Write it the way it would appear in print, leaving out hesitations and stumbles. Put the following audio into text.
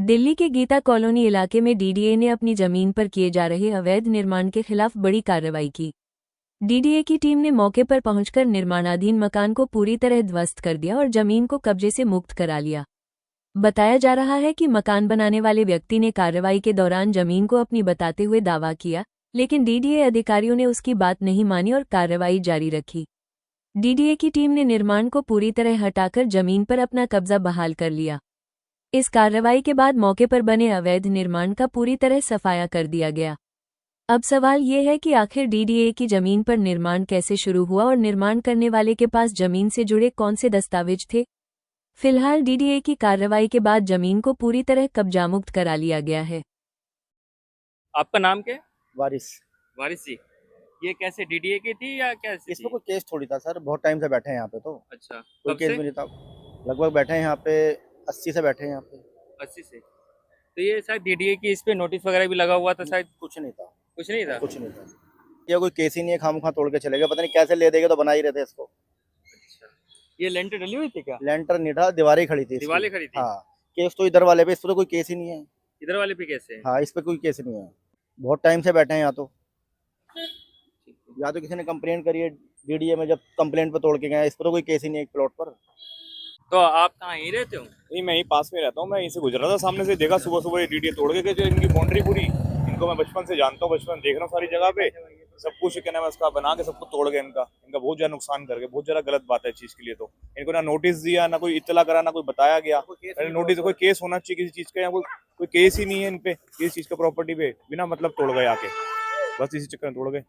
दिल्ली के गीता कॉलोनी इलाके में डीडीए ने अपनी जमीन पर किए जा रहे अवैध निर्माण के खिलाफ बड़ी कार्रवाई की। डीडीए की टीम ने मौके पर पहुंचकर निर्माणाधीन मकान को पूरी तरह ध्वस्त कर दिया और जमीन को कब्जे से मुक्त करा लिया। बताया जा रहा है कि मकान बनाने वाले व्यक्ति ने कार्रवाई के दौरान जमीन को अपनी बताते हुए दावा किया, लेकिन डीडीए अधिकारियों ने उसकी बात नहीं मानी और कार्रवाई जारी रखी। डीडीए की टीम ने निर्माण को पूरी तरह हटाकर जमीन पर अपना कब्जा बहाल कर लिया। इस कार्रवाई के बाद मौके पर बने अवैध निर्माण का पूरी तरह सफाया कर दिया गया। अब सवाल ये है कि आखिर डीडीए की जमीन पर निर्माण कैसे शुरू हुआ और निर्माण करने वाले के पास जमीन से जुड़े कौन से दस्तावेज थे। फिलहाल डीडीए की कार्रवाई के बाद जमीन को पूरी तरह कब्जामुक्त करा लिया गया है। आपका नाम क्या है? वारिस। वारिस जी, ये कैसे डीडीए की थी या कैसे इसमें थी? कोई केस थोड़ी था सर, बहुत टाइम से बैठे हैं यहाँ पे तो अच्छा, कोई कब केस से? भी नहीं था। लगभग बैठे हैं यहाँ पे 80 से बैठे हैं यहाँ पे। 80 से। तो ये शायद डीडीए की इस पे नोटिस वगैरह भी लगा हुआ था शायद। कुछ नहीं था, कुछ नहीं था। कुछ नहीं था। ये कोई केस ही नहीं है, खामखा तोड़ के चले गए, पता नहीं कैसे ले देंगे, तो बना ही रहे थे इसको। अच्छा, ये लेंटर डली हुई थी क्या? लेंटर नहीं था, दीवारें खड़ी थी इसकी। दीवारें खड़ी थी? हाँ, केस तो इधर वाले पे, इस पे तो कोई केस ही नहीं है। इधर वाले पे कैसे है? हाँ, इस पे कोई केस नहीं है। बहुत टाइम से बैठे हैं यहाँ तो, या तो किसी ने कंप्लेंट करी है डीडीए में, जब कंप्लेंट पे तोड़ के गए। इस पर तो कोई केस ही नहीं है एक प्लॉट पर। तो आप कहाँ ही रहते हो? नहीं, मैं यहीं पास में रहता हूँ। मैं यहीं से गुजरा था, सामने से देखा सुबह सुबह ये डीडीए तोड़ के गए। जो इनकी बाउंड्री पूरी, इनको मैं बचपन से जानता हूँ, बचपन देख रहा हूँ सारी जगह पे। सब कुछ क्या नाम है उसका बना के सबको तोड़ गए। इनका बहुत ज्यादा नुकसान कर गए। बहुत ज्यादा गलत बात है इस चीज के लिए। तो इनको ना नोटिस दिया, ना कोई इत्तला करा, ना कोई बताया गया। नोटिस कोई केस होना चाहिए किसी चीज का, या कोई केस ही नहीं है इन पे किसी चीज का। प्रॉपर्टी पे बिना मतलब तोड़ गए आके, बस इसी चक्कर में तोड़ गए।